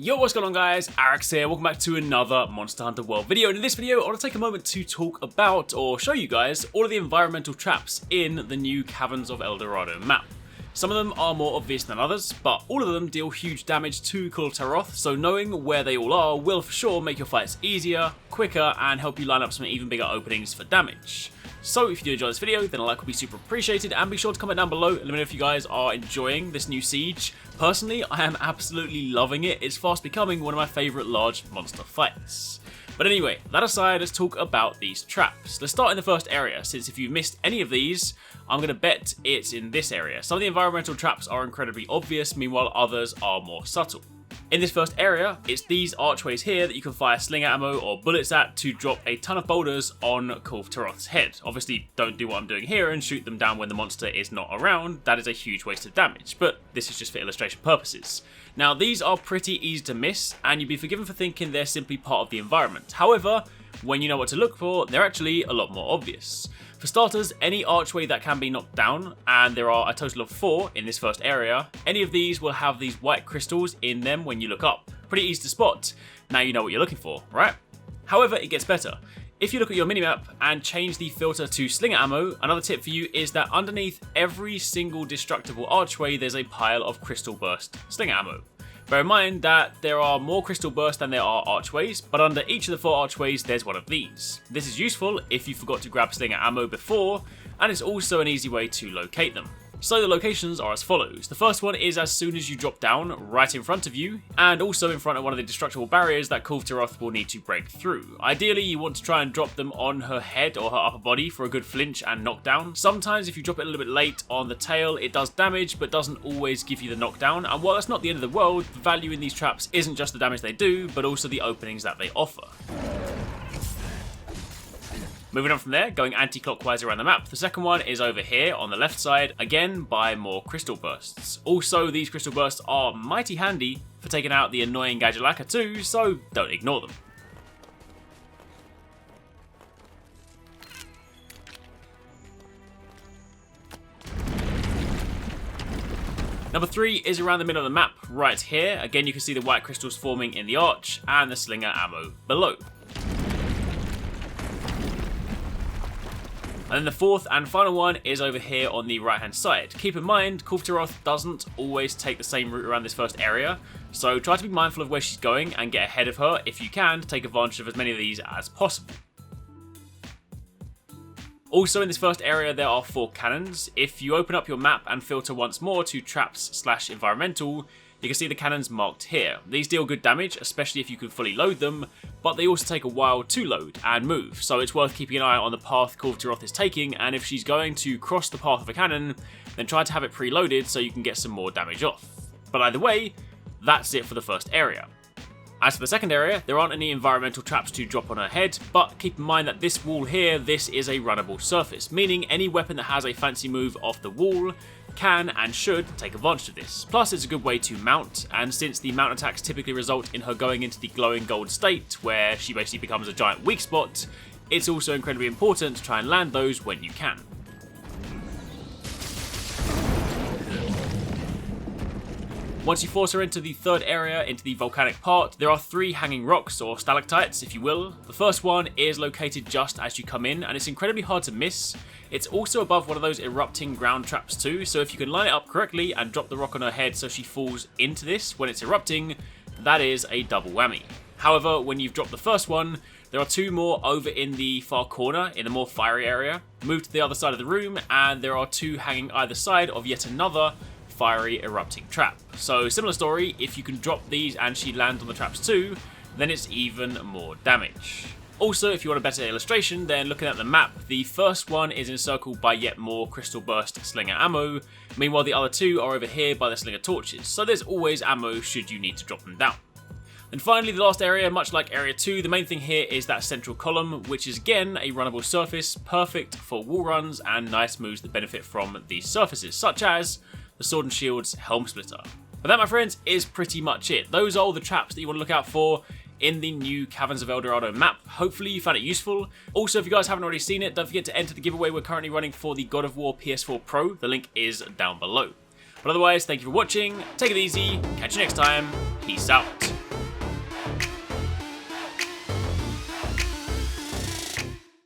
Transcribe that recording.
Yo, what's going on guys, Arekkz here, welcome back to another Monster Hunter World video, and in this video I want to take a moment to talk about, or show you guys, all of the environmental traps in the new Caverns of El Dorado map. Some of them are more obvious than others, but all of them deal huge damage to Kulve Taroth, so knowing where they all are will for sure make your fights easier, quicker, and help you line up some even bigger openings for damage. So if you do enjoy this video, then a like would be super appreciated, and be sure to comment down below and let me know if you guys are enjoying this new siege. Personally, I am absolutely loving it. It's fast becoming one of my favourite large monster fights. But anyway, that aside, let's talk about these traps. Let's start in the first area, since if you've missed any of these, I'm going to bet it's in this area. Some of the environmental traps are incredibly obvious, meanwhile others are more subtle. In this first area, it's these archways here that you can fire slinger ammo or bullets at to drop a ton of boulders on Kulve Taroth's head. Obviously, don't do what I'm doing here and shoot them down when the monster is not around. That is a huge waste of damage, but this is just for illustration purposes. Now, these are pretty easy to miss, and you'd be forgiven for thinking they're simply part of the environment. However, when you know what to look for, they're actually a lot more obvious. For starters, any archway that can be knocked down, and there are a total of 4 in this first area, any of these will have these white crystals in them when you look up. Pretty easy to spot. Now you know what you're looking for, right? However, it gets better. If you look at your minimap and change the filter to slinger ammo, another tip for you is that underneath every single destructible archway there's a pile of crystal burst slinger ammo. Bear in mind that there are more crystal bursts than there are archways, but under each of the 4 archways there's one of these. This is useful if you forgot to grab slinger ammo before, and it's also an easy way to locate them. So the locations are as follows. The first one is as soon as you drop down, right in front of you, and also in front of one of the destructible barriers that Kulve Taroth will need to break through. Ideally, you want to try and drop them on her head or her upper body for a good flinch and knockdown. Sometimes if you drop it a little bit late on the tail, it does damage, but doesn't always give you the knockdown, and while that's not the end of the world, the value in these traps isn't just the damage they do, but also the openings that they offer. Moving on from there, going anti-clockwise around the map, the second one is over here on the left side, again by more crystal bursts. Also, these crystal bursts are mighty handy for taking out the annoying Gadjalaka too, so don't ignore them. Number 3 is around the middle of the map, right here. Again, you can see the white crystals forming in the arch and the slinger ammo below. And then the fourth and final one is over here on the right hand side. Keep in mind, Kulve Taroth doesn't always take the same route around this first area, so try to be mindful of where she's going and get ahead of her if you can to take advantage of as many of these as possible. Also in this first area there are 4 cannons. If you open up your map and filter once more to traps/environmental, you can see the cannons marked here. These deal good damage, especially if you can fully load them, but they also take a while to load and move, so it's worth keeping an eye on the path Kulve Taroth is taking, and if she's going to cross the path of a cannon, then try to have it preloaded so you can get some more damage off. But either way, that's it for the first area. As for the second area, there aren't any environmental traps to drop on her head, but keep in mind that this wall here, this is a runnable surface, meaning any weapon that has a fancy move off the wall can and should take advantage of this. Plus it's a good way to mount, and since the mount attacks typically result in her going into the glowing gold state, where she basically becomes a giant weak spot, it's also incredibly important to try and land those when you can. Once you force her into the third area, into the volcanic part, there are 3 hanging rocks, or stalactites if you will. The first one is located just as you come in, and it's incredibly hard to miss. It's also above one of those erupting ground traps too, so if you can line it up correctly and drop the rock on her head so she falls into this when it's erupting, that is a double whammy. However, when you've dropped the first one, there are 2 more over in the far corner, in the more fiery area. Move to the other side of the room, and there are 2 hanging either side of yet another fiery erupting trap. So similar story, if you can drop these and she lands on the traps too, then it's even more damage. Also, if you want a better illustration, then looking at the map, the first one is encircled by yet more crystal burst slinger ammo, meanwhile the other 2 are over here by the slinger torches, so there's always ammo should you need to drop them down. And finally, the last area, much like area 2, the main thing here is that central column, which is again a runnable surface, perfect for wall runs and nice moves that benefit from these surfaces, such as the Sword and Shield's Helm Splitter. But that, my friends, is pretty much it. Those are all the traps that you want to look out for in the new Caverns of El Dorado map. Hopefully you found it useful. Also, if you guys haven't already seen it, don't forget to enter the giveaway we're currently running for the God of War PS4 Pro. The link is down below. But otherwise, thank you for watching, take it easy, catch you next time, peace out.